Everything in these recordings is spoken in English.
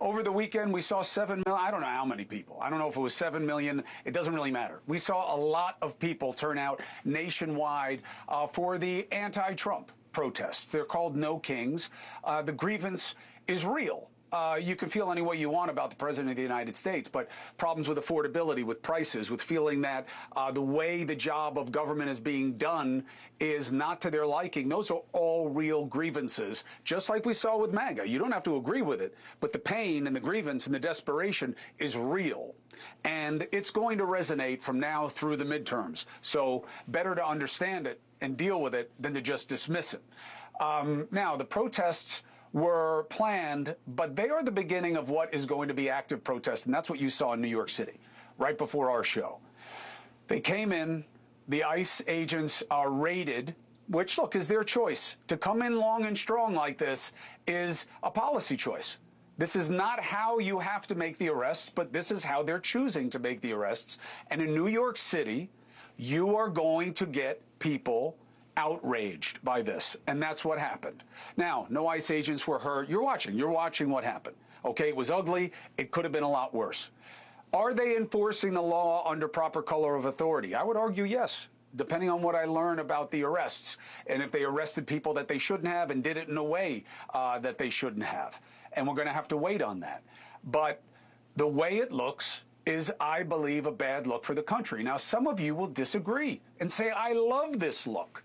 Over the weekend, we saw 7 million. I don't know how many people. I don't know if it was 7 million. It doesn't really matter. We saw a lot of people turn out nationwide for the anti-Trump protests. They're called No Kings. The grievance is real. You can feel any way you want about the President of the United States, but problems with affordability, with prices, with feeling that the way the job of government is being done is not to their liking, those are all real grievances, just like we saw with MAGA. You don't have to agree with it, but the pain and the grievance and the desperation is real. And it's going to resonate from now through the midterms. So better to understand it and deal with it than to just dismiss it. Now, the protests were planned, but they are the beginning of what is going to be active protest, and that's what you saw in New York City right before our show. They came in, the ICE agents are raided, which, look, is their choice. To come in long and strong like this is a policy choice. This is not how you have to make the arrests, but this is how they're choosing to make the arrests. And in New York City, you are going to get people outraged by this, and that's what happened. Now, no ICE agents were hurt. You're watching what happened. Okay, it was ugly. It could have been a lot worse. Are they enforcing the law under proper color of authority? I would argue yes, depending on what I learn about the arrests, and if they arrested people that they shouldn't have and did it in a way that they shouldn't have. And we're going to have to wait on that. But the way it looks is, I believe, a bad look for the country. Now, some of you will disagree and say, I love this look.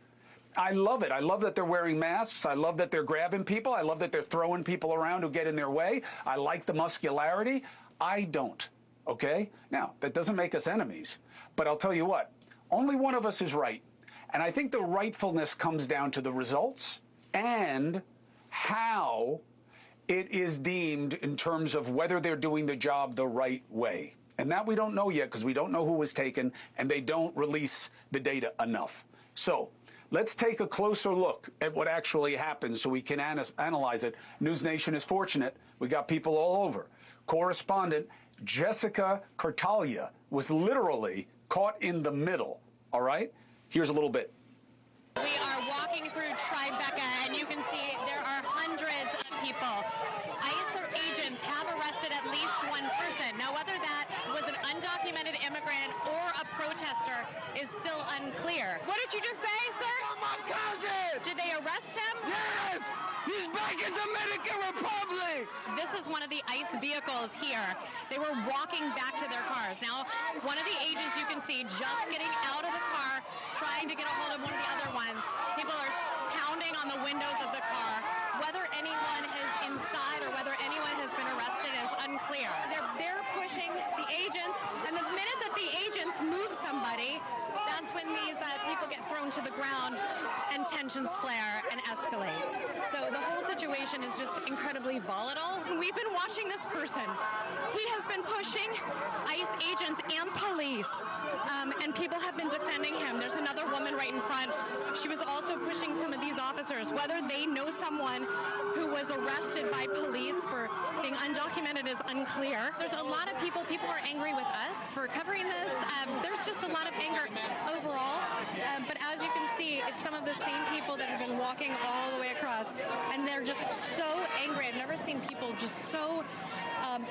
I love it. I love that they're wearing masks. I love that they're grabbing people. I love that they're throwing people around who get in their way. I like the muscularity. I don't. Okay? Now, that doesn't make us enemies. But I'll tell you what, only one of us is right. And I think the rightfulness comes down to the results and how it is deemed in terms of whether they're doing the job the right way. And that we don't know yet because we don't know who was taken and they don't release the data enough. So let's take a closer look at what actually happened so we can analyze it. NewsNation is fortunate. We got people all over. Correspondent Jessica Cartalia was literally caught in the middle. All right? Here's a little bit. We are walking through Tribeca, and you can see there are hundreds of people. ICE agents have arrested at least one person. Now, whether that was an undocumented immigrant or a protester is still unclear. What did you just say, sir? My cousin! Did they arrest him? Yes! He's back in Dominican Republic! This is one of the ICE vehicles here. They were walking back to their cars. Now, one of the agents you can see just getting out of the car, trying to get a hold of one of the other ones. People are pounding on the windows of the car. Whether anyone is inside or whether anyone has been arrested is unclear. They're pushing the agents, and the minute that the agents move somebody, that's when these people get thrown to the ground and tensions flare and escalate. So the whole situation is just incredibly volatile. We've been watching this person. He has been pushing ICE agents and police, and people have been defending him. There's another woman right in front. She was also pushing some of these officers. Whether they know someone who was arrested by police for being undocumented is unclear. There's a lot of people are angry with us for covering this. There's just a lot of anger overall, but as you can see, it's some of the same people that have been walking all the way across, and they're just so angry. I've never seen people just so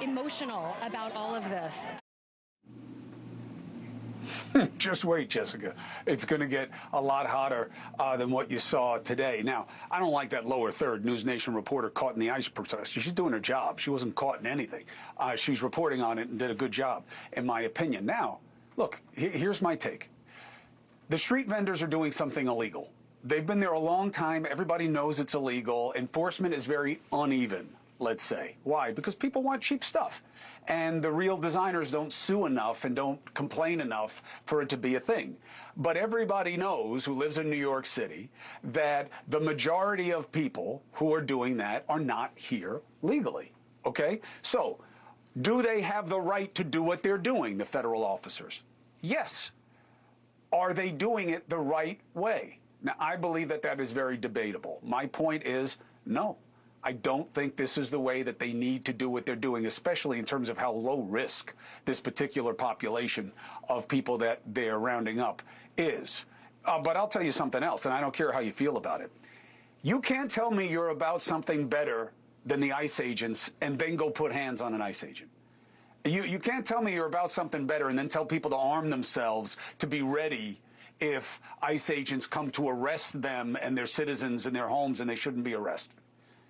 emotional about all of this. Just wait, Jessica. It's going to get a lot hotter than what you saw today. Now, I don't like that lower third NewsNation reporter caught in the ICE protest. She's doing her job. She wasn't caught in anything. She's reporting on it and did a good job, in my opinion. Now, look, here's my take. The street vendors are doing something illegal. They've been there a long time. Everybody knows it's illegal. Enforcement is very uneven, let's say. Why? Because people want cheap stuff. And the real designers don't sue enough and don't complain enough for it to be a thing. But everybody knows who lives in New York City that the majority of people who are doing that are not here legally. Okay? So, do they have the right to do what they're doing, the federal officers? Yes. Are they doing it the right way? Now, I believe that that is very debatable. My point is, no. I don't think this is the way that they need to do what they're doing, especially in terms of how low risk this particular population of people that they're rounding up is. But I'll tell you something else, and I don't care how you feel about it. You can't tell me you're about something better than the ICE agents and then go put hands on an ICE agent. You can't tell me you're about something better and then tell people to arm themselves to be ready if ICE agents come to arrest them and their citizens in their homes and they shouldn't be arrested.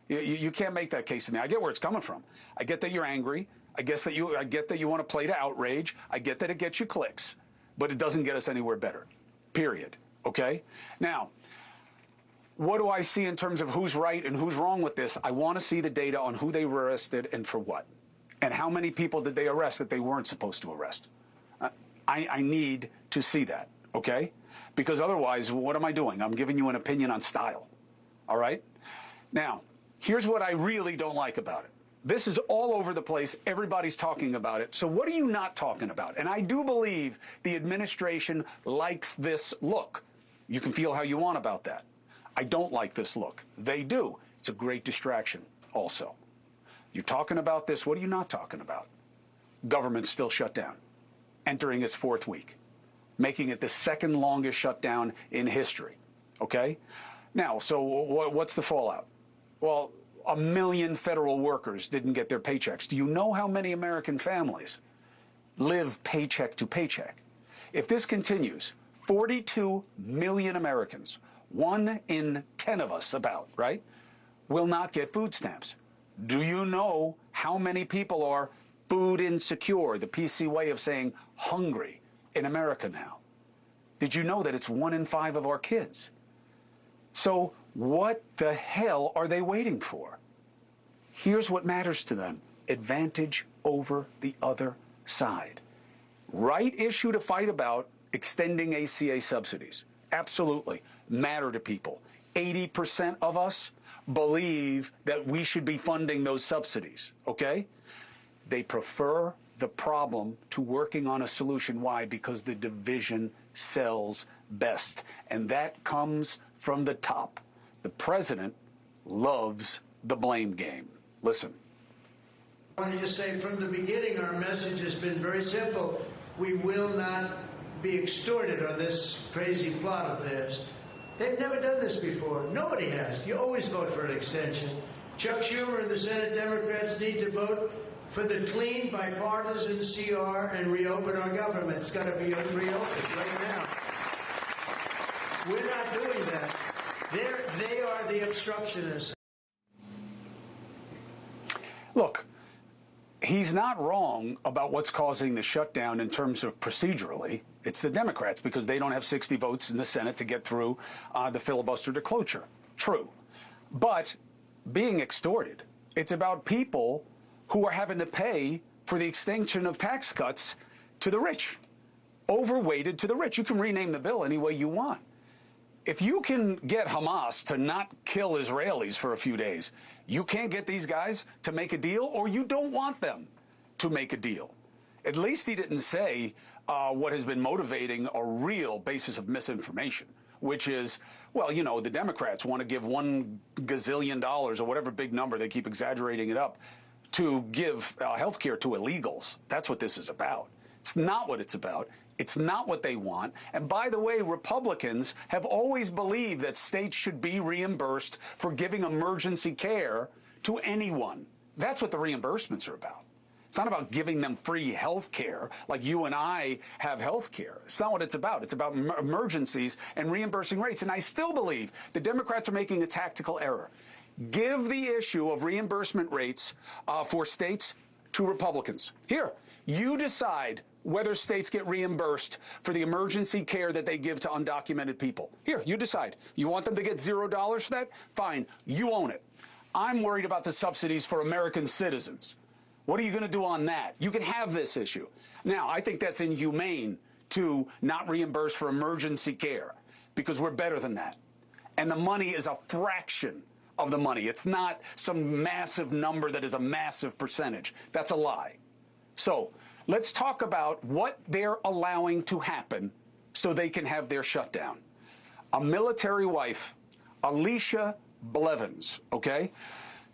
You can't make that case to me. I get where it's coming from. I get that you're angry. I get that you want to play to outrage. I get that it gets you clicks, but it doesn't get us anywhere better, period. Okay? Now, what do I see in terms of who's right and who's wrong with this? I want to see the data on who they were arrested and for what. And how many people did they arrest that they weren't supposed to arrest? I need to see that, okay? Because otherwise, what am I doing? I'm giving you an opinion on style, all right? Now, here's what I really don't like about it. This is all over the place. Everybody's talking about it. So what are you not talking about? And I do believe the administration likes this look. You can feel how you want about that. I don't like this look. They do. It's a great distraction also. You're talking about this. What are you not talking about? Government's still shut down, entering its fourth week, making it the second longest shutdown in history. Okay? Now, so what's the fallout? Well, 1 million federal workers didn't get their paychecks. Do you know how many American families live paycheck to paycheck? If this continues, 42 million Americans, 1 in 10 of us about, right, will not get food stamps. Do you know how many people are food insecure, the PC way of saying hungry, in America now? Did you know that it's 1 in 5 of our kids? So what the hell are they waiting for? Here's what matters to them: advantage over the other side. Right issue to fight about: extending ACA subsidies. Absolutely matter to people. 80% of us believe that we should be funding those subsidies, okay? They prefer the problem to working on a solution. Why? Because the division sells best. And that comes from the top. The president loves the blame game. Listen. I want to just say from the beginning, our message has been very simple. We will not be extorted on this crazy plot of theirs. They've never done this before. Nobody has. You always vote for an extension. Chuck Schumer and the Senate Democrats need to vote for the clean, bipartisan CR and reopen our government. It's got to be reopened right now. We're not doing that. They are the obstructionists. Look, he's not wrong about what's causing the shutdown in terms of procedurally. It's the Democrats, because they don't have 60 votes in the Senate to get through the filibuster to cloture. True. But being extorted, it's about people who are having to pay for the extension of tax cuts to the rich, overweighted to the rich. You can rename the bill any way you want. If you can get Hamas to not kill Israelis for a few days, you can't get these guys to make a deal, or you don't want them to make a deal. At least he didn't say what has been motivating a real basis of misinformation, which is, well, you know, the Democrats want to give $1 gazillion or whatever big number, they keep exaggerating it up, to give health care to illegals. That's what this is about. It's not what it's about. It's not what they want. And by the way, Republicans have always believed that states should be reimbursed for giving emergency care to anyone. That's what the reimbursements are about. It's not about giving them free health care like you and I have health care. It's not what it's about. It's about emergencies and reimbursing rates. And I still believe the Democrats are making a tactical error. Give the issue of reimbursement rates for states to Republicans. Here, you decide whether states get reimbursed for the emergency care that they give to undocumented people. Here, you decide. You want them to get $0 for that? Fine, you own it. I'm worried about the subsidies for American citizens. What are you going to do on that? You can have this issue. Now, I think that's inhumane to not reimburse for emergency care, because we're better than that. And the money is a fraction of the money. It's not some massive number that is a massive percentage. That's a lie. So let's talk about what they're allowing to happen so they can have their shutdown. A military wife, Alicia Blevins, okay?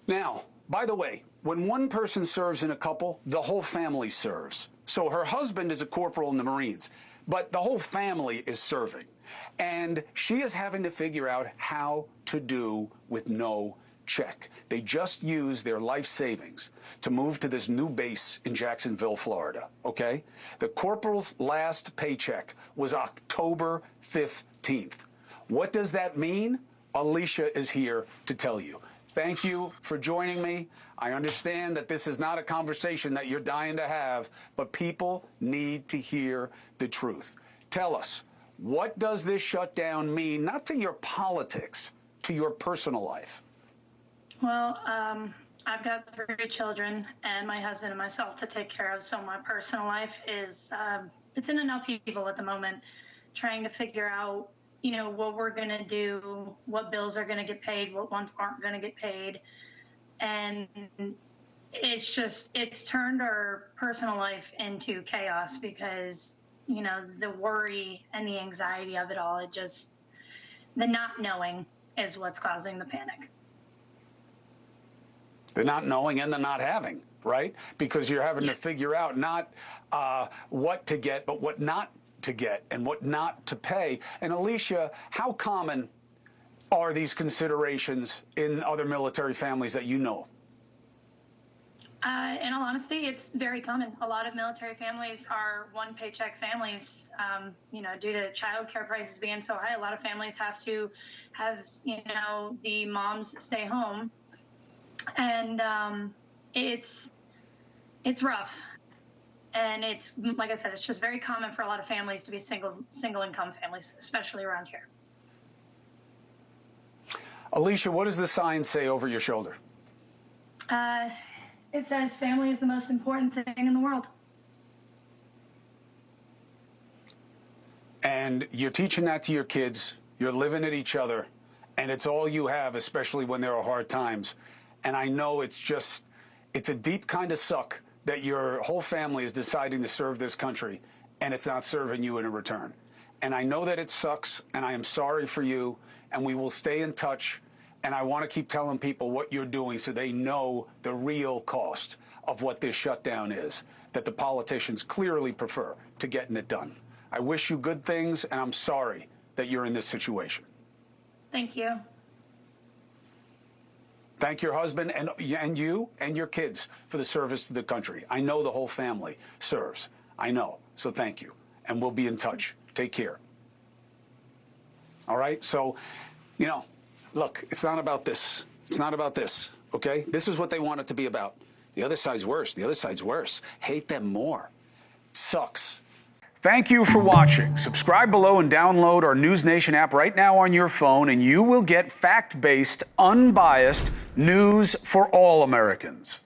Now, by the way, when one person serves in a couple, the whole family serves. So her husband is a corporal in the Marines, but the whole family is serving. And she is having to figure out how to do with no check. They just used their life savings to move to this new base in Jacksonville, Florida, okay? The corporal's last paycheck was October 15th. What does that mean? Alicia is here to tell you. Thank you for joining me. I understand that this is not a conversation that you're dying to have, but people need to hear the truth. Tell us, what does this shutdown mean, not to your politics, to your personal life? Well, I've got 3 children and my husband and myself to take care of, so my personal life is, it's in an upheaval at the moment, trying to figure out, you know, what we're going to do, what bills are going to get paid, what ones aren't going to get paid. And it's turned our personal life into chaos because, you know, the worry and the anxiety of it all, the not knowing is what's causing the panic. The not knowing and the not having, right? Because you're having to figure out not what to get, but what not to get and what not to pay. And Alicia, how common are these considerations in other military families that you know? In all honesty, it's very common. A lot of military families are one paycheck families. You know, due to childcare prices being so high, a lot of families have to have, you know, the moms stay home. And it's rough. And it's, like I said, it's just very common for a lot of families to be single income families, especially around here. Alicia, what does the sign say over your shoulder? It says family is the most important thing in the world. And you're teaching that to your kids, you're living at each other, and it's all you have, especially when there are hard times. And I know it's a deep kind of suck that your whole family is deciding to serve this country, and it's not serving you in a return. And I know that it sucks, and I am sorry for you, and we will stay in touch. And I want to keep telling people what you're doing so they know the real cost of what this shutdown is, that the politicians clearly prefer to getting it done. I wish you good things, and I'm sorry that you're in this situation. Thank you. Thank your husband and you and your kids for the service to the country. I know the whole family serves. I know. So thank you. And we'll be in touch. Take care. All right? So, you know, look, it's not about this. It's not about this, okay? This is what they want it to be about. The other side's worse. The other side's worse. Hate them more. It sucks. Thank you for watching. Subscribe below and download our NewsNation app right now on your phone, and you will get fact-based, unbiased news for all Americans.